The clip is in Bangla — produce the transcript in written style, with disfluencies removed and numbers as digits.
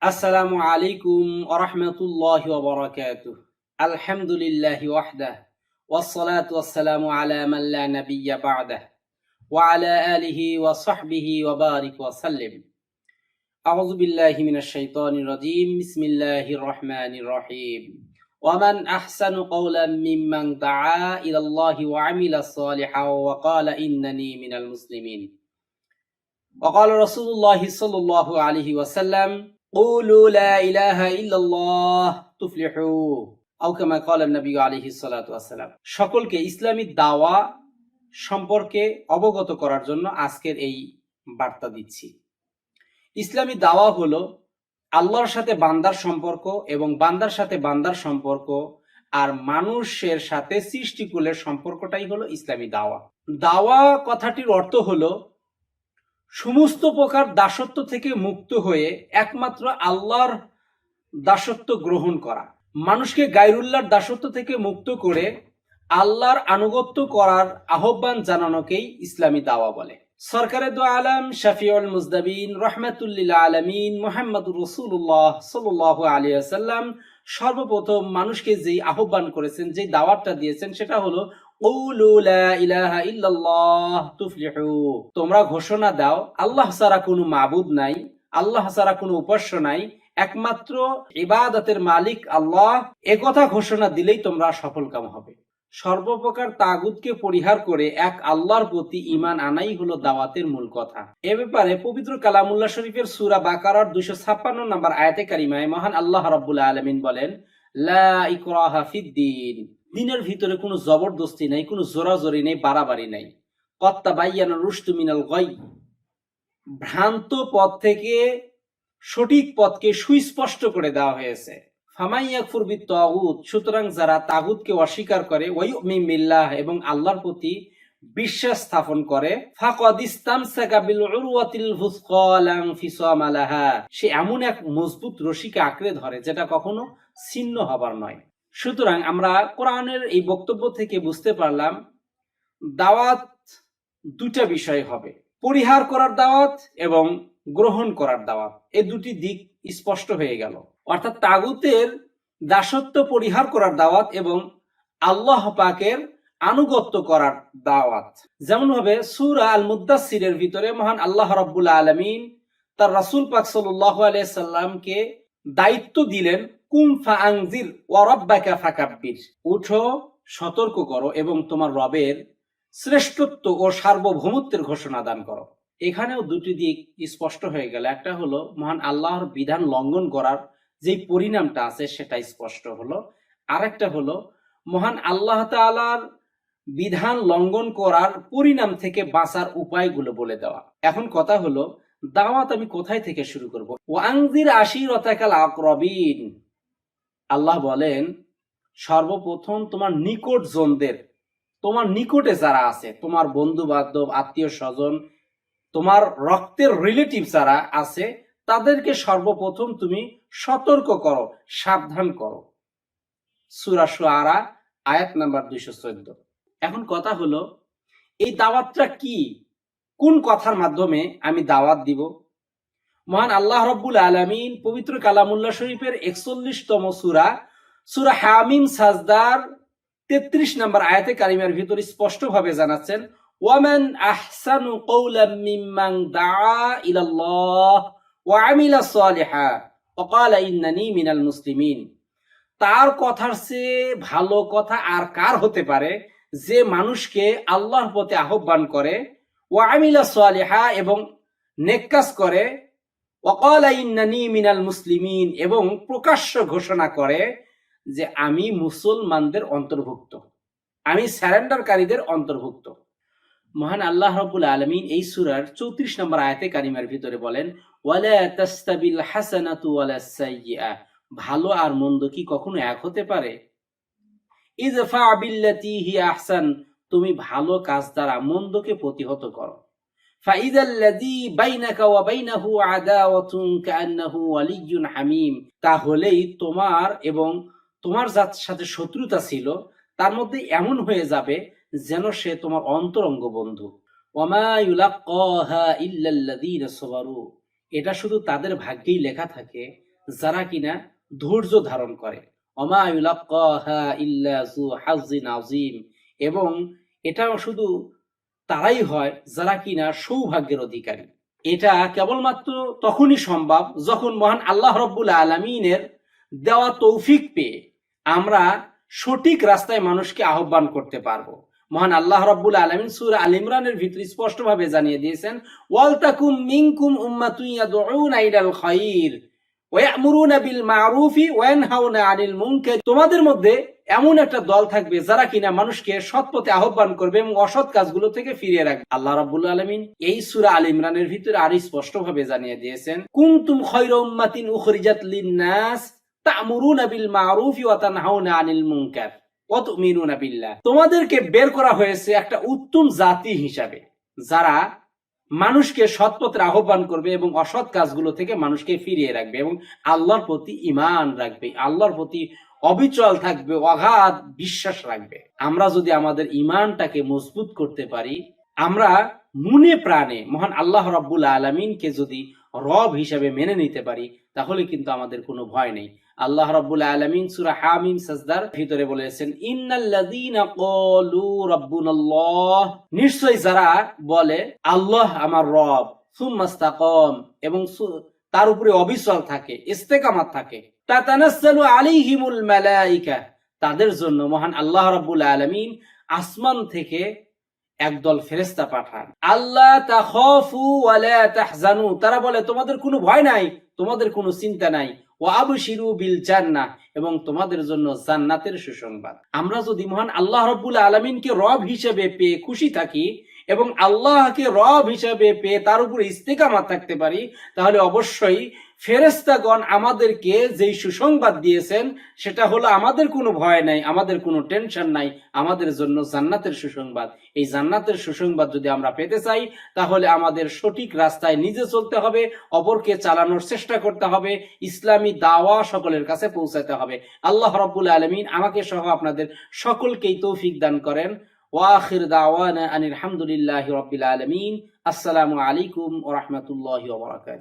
আসসালামু আলাইকুম ওয়া রাহমাতুল্লাহি ওয়া বারাকাতুহু। আলহামদুলিল্লাহি ওয়াহদাহ ওয়াসসালাতু ওয়াসসালামু আলা মান লা নাবিয়্যা বা'দাহ ওয়া আলা আলিহি ওয়া সাহবিহি ওয়া বারিক ওয়া সাল্লিম। আউযু বিল্লাহি মিনাশ শাইতানির রাজীম। বিসমিল্লাহির রহমানির রহিম। ওয়া মান আহসানু কওলাম মিম্মান দাআ ইলাল্লাহি ওয়া আমিলা সালিহান ওয়া ক্বালা ইন্নানি মিনাল মুসলিমিন। ওয়া ক্বালা রাসূলুল্লাহি সাল্লাল্লাহু আলাইহি ওয়াসাল্লাম কুলু লা ইলাহা ইল্লাল্লাহ তুফলিহু আও কামা ক্বালা নবী আলাইহিস সালাতু ওয়াসসালাম। সকলকে ইসলামী দাওয়া সম্পর্কে অবগত করার জন্য আজকের এই বার্তা দিচ্ছি। ইসলামী দাওয়া হলো আল্লাহর সাথে বান্দার সম্পর্ক এবং বান্দার সাথে বান্দার সম্পর্ক আর মানুষের সাথে সৃষ্টিকুলের সম্পর্কটাই হলো ইসলামী দাওয়া। দাওয়া কথাটির অর্থ হলো সমস্ত প্রকার দাসত্ব থেকে মুক্ত হয়ে একমাত্র আল্লাহর দাসত্ব গ্রহণ করা, মানুষকে গায়রুল্লাহর দাসত্ব থেকে মুক্ত করে আল্লাহর আনুগত্য করার আহ্বান জানানোকেই ইসলামী দাওয়া বলে। সরকারে দু আলম শাফিউল মুজদাবিন রহমাতুল্লিল আলামিন মুহাম্মদুর রাসূলুল্লাহ সাল্লাল্লাহু আলাইহি ওয়াসাল্লাম সর্বপ্রথম মানুষকে যেই আহ্বান করেছেন, যে দাওয়াতটা দিয়েছেন, সেটা হলো কুলু লা ইলাহা ইল্লাল্লাহ তুফলিহু। তোমরা ঘোষণা দাও আল্লাহ ছাড়া কোনো মাবুদ নাই, আল্লাহ ছাড়া কোনো উপাস্য নাই, একমাত্র ইবাদতের মালিক আল্লাহ। একথা ঘোষণা দিলেই তোমরা সফলকাম হবে। সর্বপ্রকার তাগুতকে পরিহার করে এক আল্লাহর প্রতি ঈমান আনাই হলো দাওয়াতের মূল কথা। এ ব্যাপারে পবিত্র কালামুল্লাহ শরীফের সূরা বাকারার 256 নম্বর আয়াতে কারিমায় মহান আল্লাহ রাব্বুল আলামিন বলেন, লা ইকরাহা ফিদ্দীন। দ্বীনের ভিতরে কোনো জবরদস্তি নাই, কোনো জোরাজোরি নেই, বাড়াবাড়ি নাই। ক্বাদ তাবায়্যানা রুশদু মিনাল গাই। ভ্রান্ত পথ থেকে সঠিক পথকে সুস্পষ্ট করে দেওয়া হয়েছে। ফামান ইয়াকফুর বিত-তাগুত। সুতরাং যারা তাগুতকে অস্বীকার করে, ওয়া ইউমিন বিল্লাহ, এবং আল্লাহর প্রতি বিশ্বাস স্থাপন করে, ফাকাদ ইসতামসাকা বিল উরওয়াতিল ফুসকা লা ইনফিসামা লাহা। সে এমন এক মজবুত রশিকে আঁকড়ে ধরে যেটা কখনো ছিন্ন হবার নয়। সুতরাং আমরা কোরআনের এই বক্তব্য থেকে বুঝতে পারলাম দাওয়াত দুটা বিষয় হবে, পরিহার করার দাওয়াত এবং গ্রহণ করার দাওয়াত। এই দুটি দিক স্পষ্ট হয়ে গেল। অর্থাৎ তাগুতের দাসত্ব পরিহার করার দাওয়াত এবং আল্লাহ পাকের আনুগত্য করার দাওয়াত। যেমন ভাবে সূরা আল মুদ্দাসসিরের ভিতরে মহান আল্লাহ রাব্বুল আলামিন তার রাসূল পাক সাল্লাল্লাহু আলাইহি সাল্লামকে দায়িত্ব দিলেন, কুম ফাআনজির ওয়া রাব্বাকা ফাকাব্বির। উঠো, সতর্ক করো এবং তোমার রবের শ্রেষ্ঠত্ব ও সার্বভৌমত্বের ঘোষণা দান করো। এখানেও দুটি দিক স্পষ্ট হয়ে গেল। একটা হলো মহান আল্লাহর বিধান লঙ্ঘন করার যে পরিণামটা আছে সেটা স্পষ্ট হলো, আরেকটা হলো মহান আল্লাহ তাআলার বিধান লঙ্ঘন করার পরিণাম থেকে বাঁচার উপায়গুলো বলে দেওয়া। এখন কথা হলো দাওয়াত আমি কোথায় থেকে শুরু করব? ওয়ানজির আশিরাতাকাল আকরাবিন। আল্লাহ বলেন সর্বপ্রথম তোমার নিকট জনদের, তোমার নিকটে যারা আছে, তোমার বন্ধু বান্ধব, আত্মীয় স্বজন, তোমার রক্তের রিলেটিভ যারা আছে, তাদেরকে সর্বপ্রথম তুমি সতর্ক করো, সাবধান করো। সূরা শুআরা আয়াত নাম্বার 214। এখন কথা হলো এই দাওয়াতটা কি, কোন কথার মাধ্যমে আমি দাওয়াত দিব? মহান আল্লাহ রাব্বুল আলামিন পবিত্র কালামুল্লাহ শরীফের 41তম সূরা সূরা হামিম সাজদার 33 নম্বর আয়াতে কারিমার ভিতর স্পষ্ট ভাবে জানাচ্ছেন, ওয়ামান আহসানু কওলাম মিম্মান দাআ ইলাল্লাহ ওয়া আমিলা সালিহা ওয়া ক্বালা ইন্নানি মিনাল মুসলিমিন। তার কথার চেয়ে ভালো কথা আর কার হতে পারে যে মানুষকে আল্লাহর পথে আহ্বান করে, ওয়া আমিলা সালিহা, এবং নেক কাজ করে, ওয়া ক্বালা ইন্নানি মিনাল মুসলিমিন, এবং প্রকাশ্য ঘোষণা করে যে আমি মুসলমানদের অন্তর্ভুক্ত, আমি সারেন্ডারকারীদের অন্তর্ভুক্ত। মহান আল্লাহ রাব্বুল আলামিন এই সূরার 34 নম্বর আয়াতে কারিমার ভিতরে বলেন, ওয়ালা তাস্তাবিল হাসানাতু ওয়ালা সাইয়্যিআ। ভালো আর মন্দ কি কখনো এক হতে পারে? ইযফা বিল্লাতী হিয়া আহসান। তুমি ভালো কাজ দ্বারা মন্দকে প্রতিহত করো। ফাইযাল্লাযী বাইনাকা ওয়া বাইনাহু আদাওয়াতুন কাআন্নাহু ওয়ালিয়্যুন হামীম। তাহলেই তোমার এবং তোমার যার সাথে শত্রুতা ছিল তার মধ্যে এমন হয়ে যাবে যেন সে তোমার অন্তরঙ্গ বন্ধু। ওয়ামা ইউলাক্কাহা ইল্লাল্লাযীনা সাবারু। এটা শুধু তাদের ভাগ্যেই লেখা থাকে যারা কিনা ধৈর্য ধারণ করে। ওমা ইউলাক্কাহা ইল্লা যু হাজ্জিন আযীম, এবং এটাও শুধু তারাই হয় যারা কিনা সৌভাগ্যের অধিকারী। এটা কেবলমাত্র তখনই সম্ভব যখন মহান আল্লাহ রাব্বুল আলামিনের দেওয়া তৌফিক পেয়ে আমরা সঠিক রাস্তায় মানুষকে আহ্বান করতে পারবো। মহান আল্লাহ রাব্বুল আলামিন সূরা আল ইমরানের ভিতরে স্পষ্টভাবে জানিয়ে দিয়েছেন, ওয়াল তাকুম মিনকুম উম্মাতুন ইয়াদউনা ইলাল খায়র ওয়া ইয়ামুরুনা বিল মা'রুফি ওয়া ইয়ানহাউনা আনিল মুনকার। তোমাদের মধ্যে এমন একটা দল থাকবে যারা কিনা মানুষকে সৎ পথে আহ্বান করবে এবং অসৎ কাজগুলো থেকে ফিরিয়ে রাখবে। আল্লাহ রাব্বুল আলামিন এই সূরা আল ইমরানের ভিতরে আরো স্পষ্টভাবে জানিয়ে দিয়েছেন, কুনতুম খায়রা উম্মাতিন উখরিজাত লিন-নাস তা'মুরুনা বিল মা'রুফি ওয়া তানহাউনা আনিল মুনকার ওয়া তু'মিনুনা বিল্লাহ। তোমাদেরকে বের করা হয়েছে একটা উত্তম জাতি হিসাবে, যারা মানুষকে সৎ পথে আহ্বান করবে এবং অসৎ কাজগুলো থেকে মানুষকে ফিরিয়ে রাখবে এবং আল্লাহর প্রতি ঈমান রাখবে, আল্লাহর প্রতি অবিচল থাকবে, অগাধ বিশ্বাস রাখবে। আমরা যদি আমাদের ঈমানটাকে মজবুত করতে পারি, আমরা মনে প্রাণে মহান আল্লাহ রাব্বুল আলামিনকে যদি রব হিসেবে মেনে নিতে পারি, তাহলে কিন্তু আমাদের কোনো ভয় নেই। আল্লাহ রাব্বুল আলামিন সূরা হামিম সাজদার ভিতরে বলেছেন, ইন্নাল্লাযীনা ক্বালু রাব্বুনাল্লাহ, নিশ্চয়ই যারা বলে আল্লাহ আমার রব, সুম্মা ইসতাকাম, এবং তার উপরে অবিচল থাকে, ইস্তেকামাত থাকে, তাতানাজ্জালু আলাইহিমুল মালায়েকা, তাদের জন্য মহান আল্লাহ রাব্বুল আলামিন আসমান থেকে একদল ফেরেশতা পাঠান। আল্লাহ তাখাফু ওয়া লা তাহজানু, তারা বলে তোমাদের কোনো ভয় নাই, তোমাদের কোনো চিন্তা নাই, ওয়া আবশিরু বিল জান্নাহ, এবং তোমাদের জন্য জান্নাতের সুসংবাদ। আমরা যদি মহান আল্লাহ রাব্বুল আলামিনকে রব হিসেবে পেয়ে খুশি থাকি এবং আল্লাহকে রব হিসেবে পেয়ে তার উপরে ইস্তেকামাত থাকতে পারি, তাহলে অবশ্যই ফেরেশতাগণ আমাদেরকে যেই সুসংবাদ দিয়েছেন সেটা হলো আমাদের কোনো ভয় নাই, আমাদের কোনো টেনশন নাই, আমাদের জন্য জান্নাতের সুসংবাদ। এই জান্নাতের সুসংবাদ যদি আমরা পেতে চাই, তাহলে আমাদের সঠিক রাস্তায় নিজে চলতে হবে, অপরকে চালানোর চেষ্টা করতে হবে, ইসলামী দাওয়া সকলের কাছে পৌঁছাতে হবে। আল্লাহ রাব্বুল আলামিন আমাকে সহ আপনাদের সকলকেই তৌফিক দান করেন। ওয়া আখির দাওয়ানা আনিল হামদুলিল্লাহি রাব্বিল আলামিন। আসসালামু আলাইকুম ওয়া রাহমাতুল্লাহি ওয়া বারাকাতুহু।